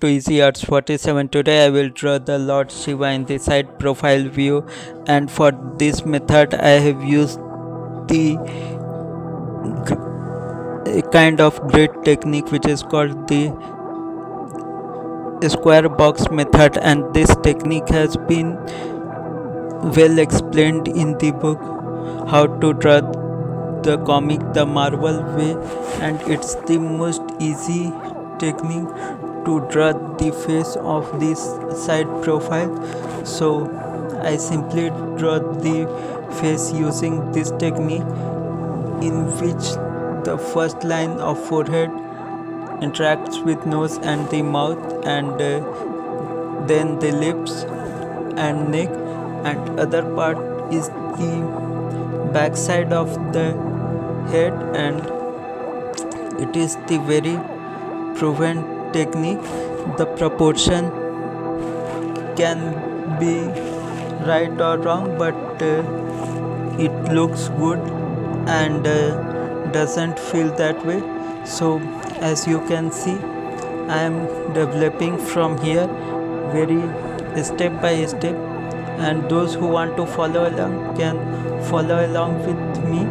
To EasyArts47. Today I will draw the Lord Shiva in the side profile view, and for this method I have used the a kind of grid technique which is called the square box method, and this technique has been well explained in the book How to Draw the Comic the Marvel Way, and it's the most easy technique to draw the face of this side profile. So I simply draw the face using this technique, in which the first line of forehead interacts with nose and the mouth, and then the lips and neck, and other part is the back side of the head, and it is the very proven technique. The proportion can be right or wrong, but it looks good and doesn't feel that way. So as you can see, I am developing from here very step by step, and those who want to follow along can follow along with me.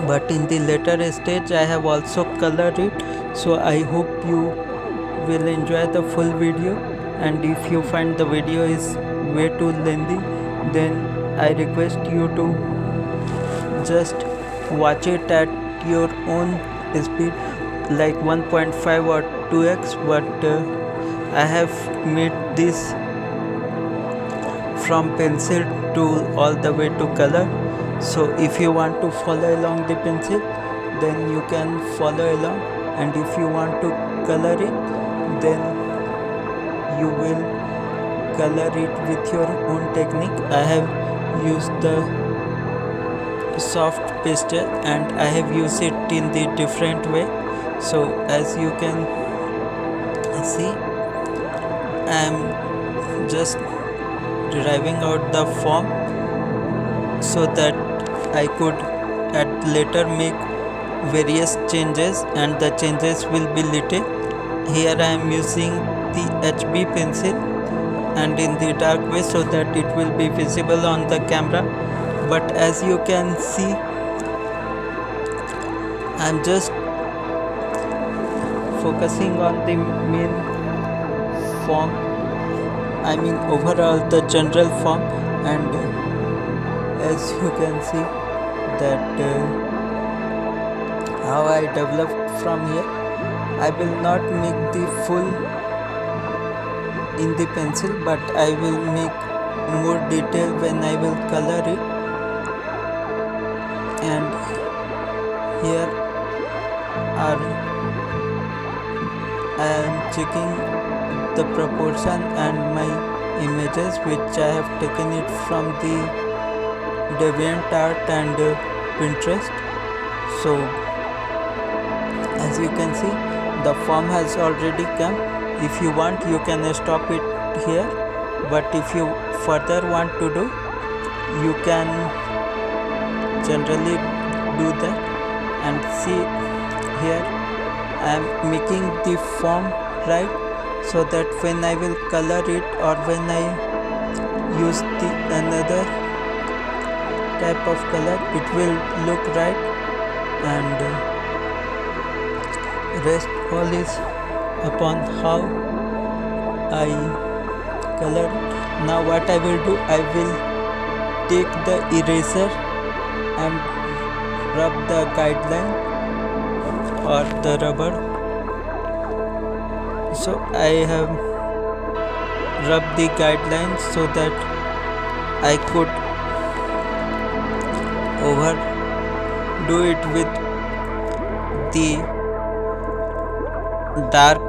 But in the later stage I have also colored it, so I hope you will enjoy the full video. And if you find the video is way too lengthy, then I request you to just watch it at your own speed, like 1.5 or 2x. But I have made this from pencil to all the way to color. So if you want to follow along the pencil, then you can follow along, and if you want to color it, then you will color it with your own technique. I have used the soft pastel, and I have used it in the different way. So as you can see, I am just deriving out the form so that I could at later make various changes, and the changes will be little. Here I am using the HB pencil and in the dark way, so that it will be visible on the camera. But as you can see, I am just focusing on the main form, I mean overall the general form. And as you can see that how I developed from here, I will not make the full in the pencil, but I will make more detail when I will color it. And here are I am checking the proportion and my images, which I have taken it from the DeviantArt and Pinterest. So as you can see, the form has already come. If you want, you can stop it here, but if you further want to do, you can generally do that. And see, here I am making the form right, so that when I will color it, or when I use the another type of color, it will look right, and rest all is upon how I color. Now what I will do, I will take the eraser and rub the guideline or the rubber. So I have rubbed the guidelines so that I could overdo it with the dark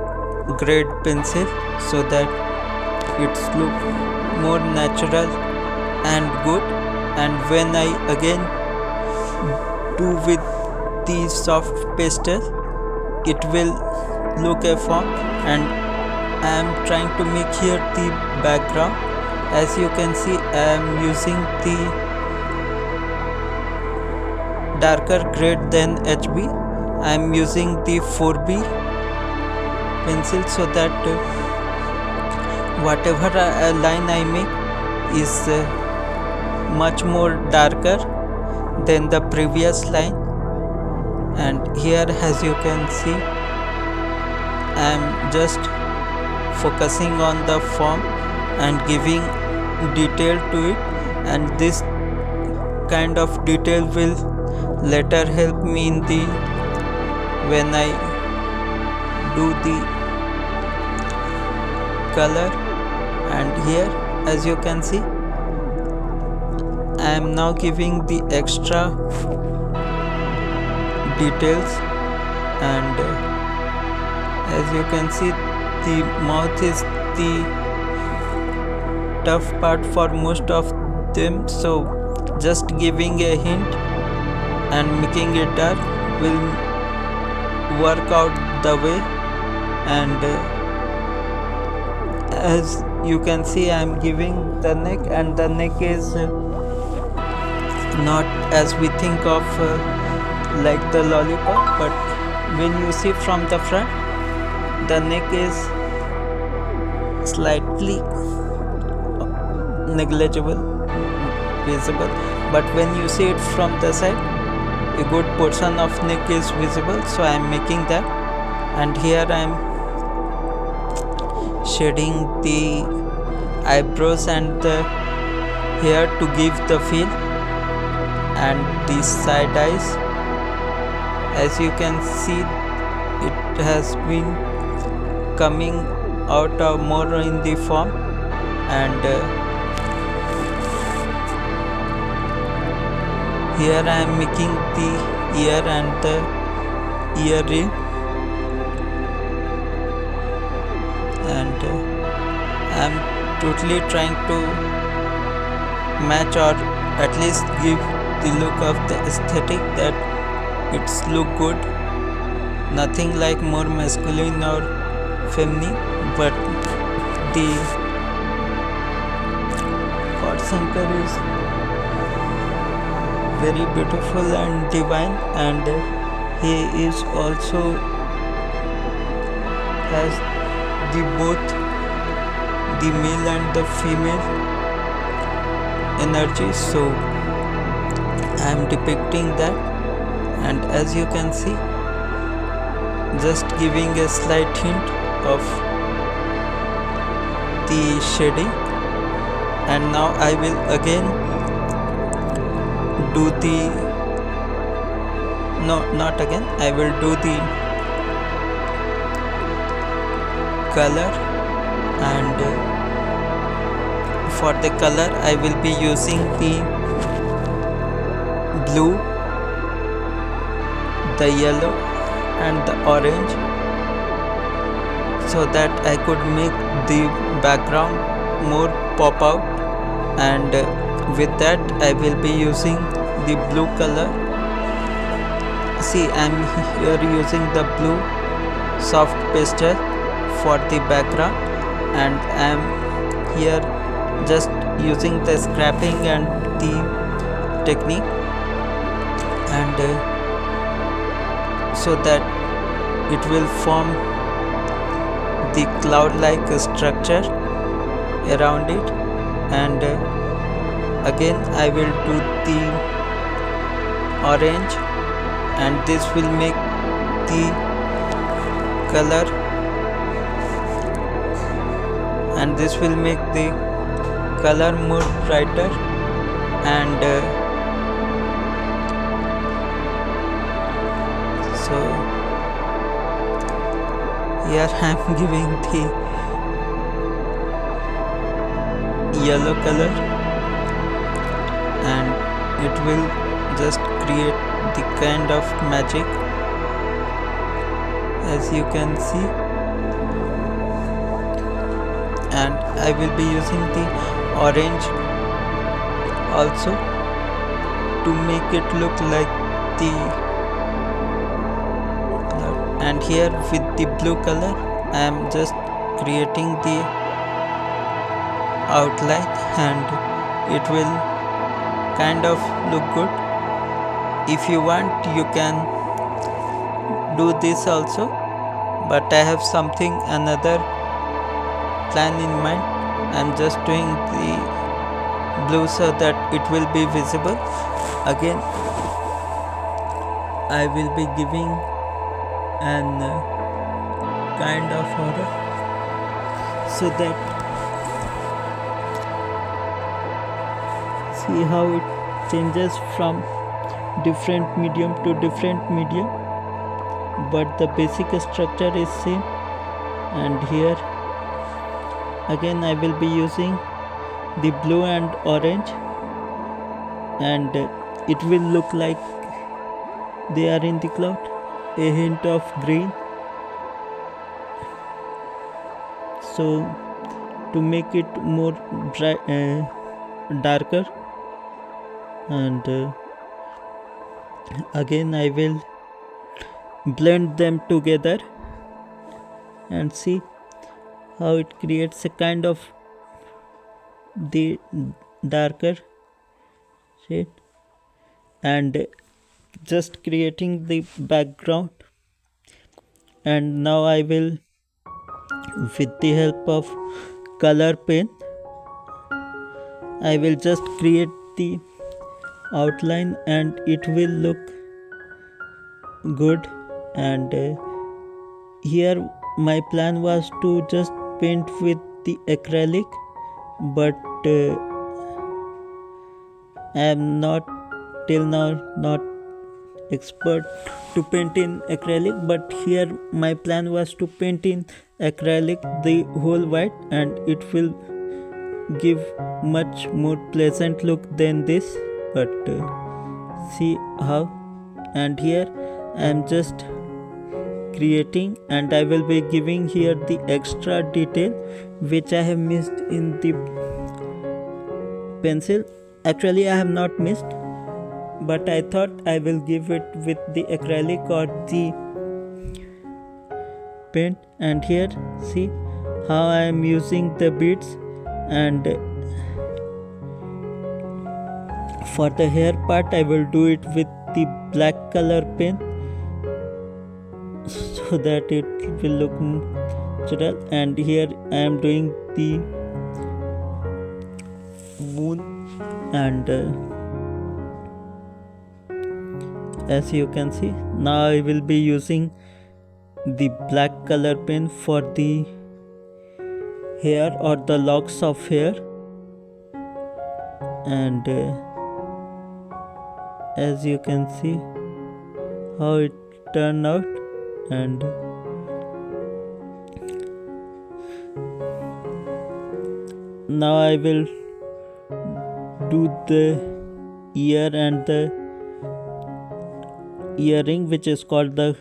grade pencil, so that it's look more natural and good. And when I again do with the soft pastel, it will look a form. And I am trying to make here the background. As you can see, I am using the darker grade than HB. I am using the 4B pencil, so that whatever line I make is much more darker than the previous line. And here, as you can see, I am just focusing on the form and giving detail to it, and this kind of detail will later help me in the when I do the color. And here, as you can see, I am now giving the extra details. And as you can see, the mouth is the tough part for most of them, so just giving a hint and making it dark will work out the way. And as you can see, I am giving the neck, and the neck is not as we think of like the lollipop, but when you see from the front, the neck is slightly negligible visible, but when you see it from the side, a good portion of neck is visible, so I am making that. And here I am shading the eyebrows and the hair to give the feel, and the side eyes, as you can see, it has been coming out more in the form. And here I am making the ear and the earring, and I am totally trying to match, or at least give the look of the aesthetic, that it's look good, nothing like more masculine or feminine, but the God Shankar is very beautiful and divine, and he is also has the both the male and the female energy, so I am depicting that. And as you can see, just giving a slight hint of the shading. And now I will again do the not again, I will do the color. And for the color, I will be using the blue, the yellow and the orange, so that I could make the background more pop out. And with that, I will be using the blue color. See, I am here using the blue soft pastel for the background, and I am here just using the scrapping and the technique, and so that it will form the cloud-like structure around it. And again I will do the orange, and this will make the color, and this will make the color more brighter. And so here I am giving the yellow color, and it will just create the kind of magic, as you can see. And I will be using the orange also to make it look like the, and here with the blue color I am just creating the outline, and it will kind of look good. If you want, you can do this also, but I have something another plan in mind. I'm just doing the blue so that it will be visible. Again, I will be giving an kind of order so that see how it changes from different medium to different medium, but the basic structure is same. And here again I will be using the blue and orange, and it will look like they are in the cloud, a hint of green. So to make it more darker, and again I will blend them together and see how it creates a kind of the darker shade, and just creating the background. And now I will, with the help of color pen, I will just create the outline and it will look good. And here my plan was to just paint with the acrylic, but I am not till now not expert to paint in acrylic, but here my plan was to paint in acrylic the whole white, and it will give much more pleasant look than this. But see how. And here I am just creating, and I will be giving here the extra detail which I have missed in the pencil. Actually I have not missed, but I thought I will give it with the acrylic or the paint. And here see how I am using the beads, and for the hair part I will do it with the black color pen so that it will look natural. And here I am doing the moon, and as you can see, now I will be using the black color pen for the hair or the locks of hair. And as you can see how it turned out. And now I will do the ear and the earring, which is called the